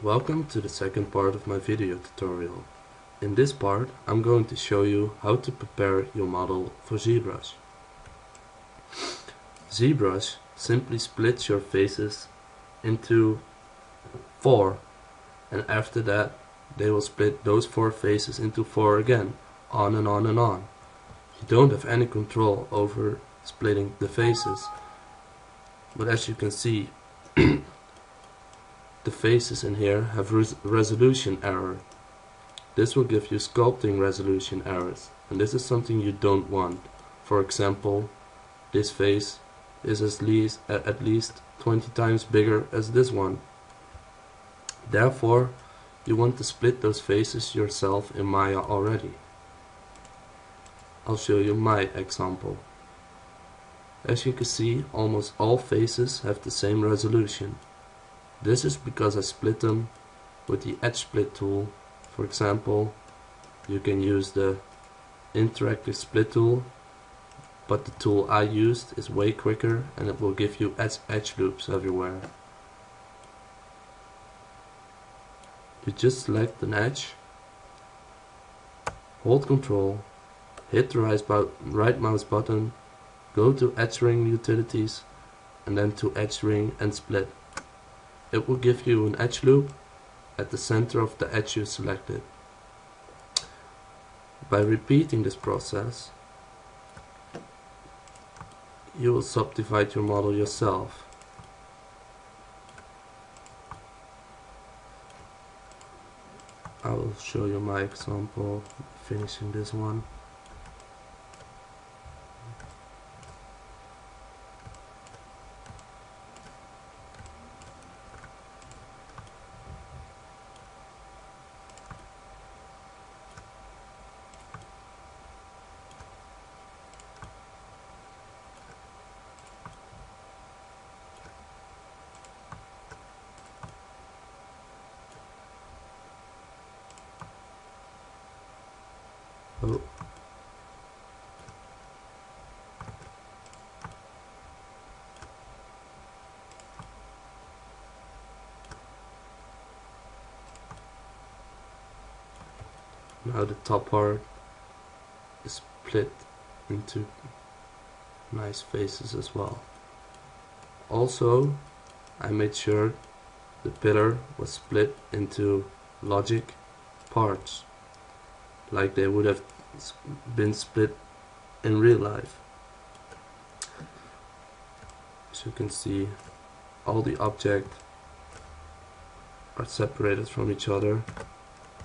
Welcome to the second part of my video tutorial. In this part I'm going to show you how to prepare your model for Zbrush. Zbrush simply splits your faces into 4, and after that they will split those 4 faces into 4 again, on and on and on. You don't have any control over splitting the faces, but as you can see the faces in here have resolution error. This will give you sculpting resolution errors, and this is something you don't want. For example, this face is at least 20 times bigger as this one. Therefore, you want to split those faces yourself in Maya already. I'll show you my example. As you can see, almost all faces have the same resolution. This is because I split them with the edge split tool. For example, you can use the interactive split tool, but the tool I used is way quicker and it will give you edge loops everywhere. You just select an edge, hold Ctrl, hit the right mouse button, go to Edge Ring Utilities, and then to Edge Ring and Split. It will give you an edge loop at the center of the edge you selected. By repeating this process, you will subdivide your model yourself. I will show you my example finishing this one. Oh. Now the top part is split into nice faces as well. Also, I made sure the pillar was split into logic parts, like they would have been split in real life. As you can see, all the objects are separated from each other,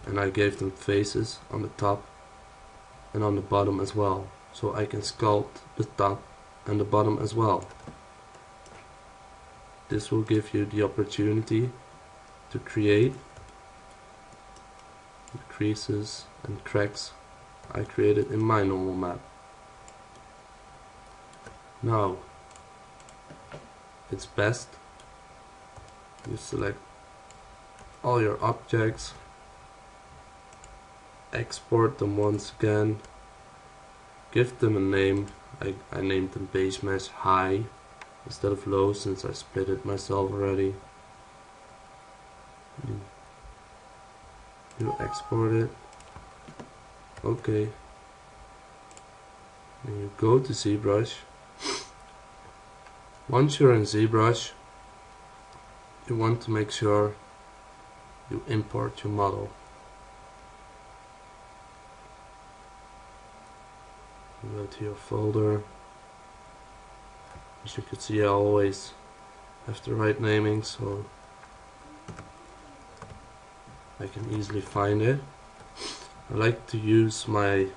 and I gave them faces on the top and on the bottom as well, so I can sculpt the top and the bottom as well. This will give you the opportunity to create the creases and cracks I created in my normal map. Now, it's best you select all your objects, export them once again, give them a name. I named them Basemesh High instead of Low since I split it myself already. You export it. Okay. Then you go to Zbrush. Once you're in Zbrush, you want to make sure you import your model. You go to your folder. As you can see, I always have the right naming, so I can easily find it. I like to use my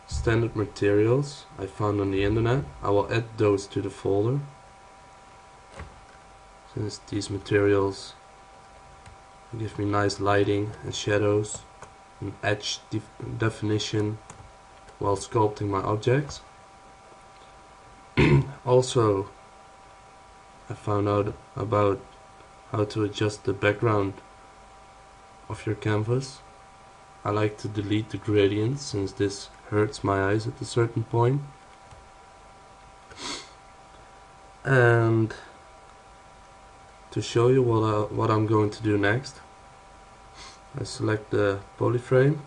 standard materials I found on the internet. I will add those to the folder, since these materials give me nice lighting and shadows and edge definition while sculpting my objects. Also, I found out about how to adjust the background of your canvas. I like to delete the gradients since this hurts my eyes at a certain point. And To show you what I'm going to do next, I select the polyframe,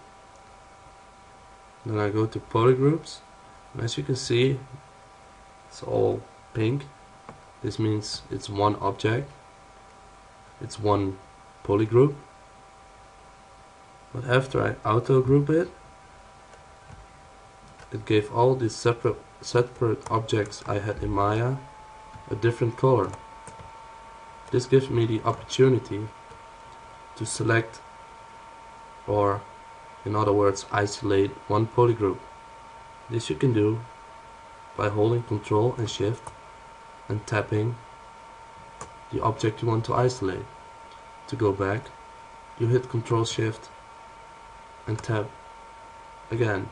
then I go to polygroups, and as you can see, it's all pink. This means it's one object, it's one polygroup. But after I auto group it, it gave all these separate objects I had in Maya a different color. This gives me the opportunity to select, or in other words, isolate one polygroup. This you can do by holding Ctrl and Shift and tapping the object you want to isolate. To go back, you hit Ctrl Shift and tap again.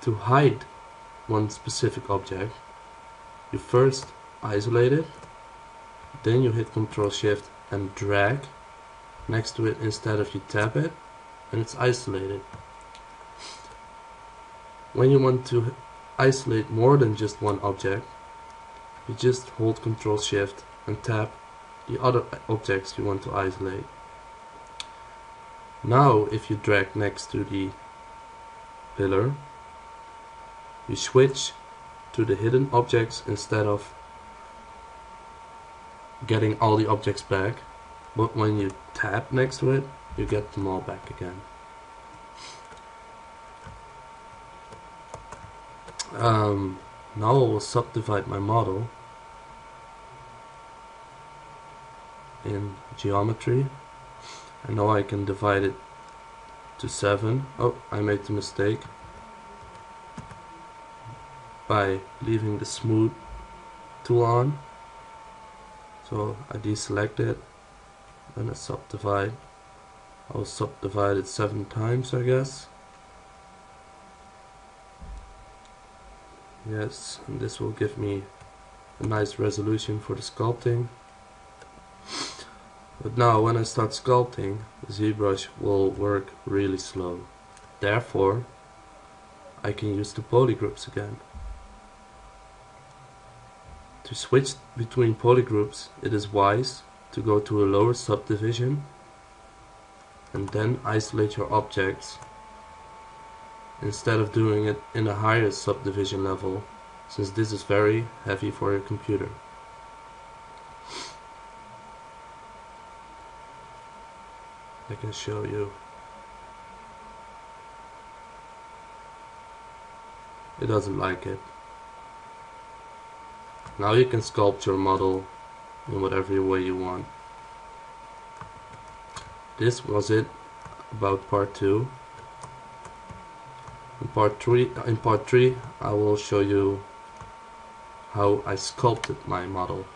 To hide one specific object, you first isolate it, then you hit Ctrl Shift and drag next to it instead of you tap it, and it's isolated. When you want to isolate more than just one object, you just hold Ctrl Shift and tap the other objects you want to isolate. Now if you drag next to the pillar, you switch to the hidden objects instead of getting all the objects back, but when you tap next to it, you get them all back again. Now I will subdivide my model in geometry, and now I can divide it to 7. Oh, I made the mistake by leaving the smooth tool on. So I deselect it, then I subdivide. I'll subdivide it 7 times, I guess. Yes, and this will give me a nice resolution for the sculpting. But now when I start sculpting, Zbrush will work really slow. Therefore, I can use the polygroups again. To switch between polygroups, it is wise to go to a lower subdivision and then isolate your objects instead of doing it in a higher subdivision level, since this is very heavy for your computer. I can show you. It doesn't like it. Now you can sculpt your model in whatever way you want. This was it about part 2. In part 3 I will show you how I sculpted my model.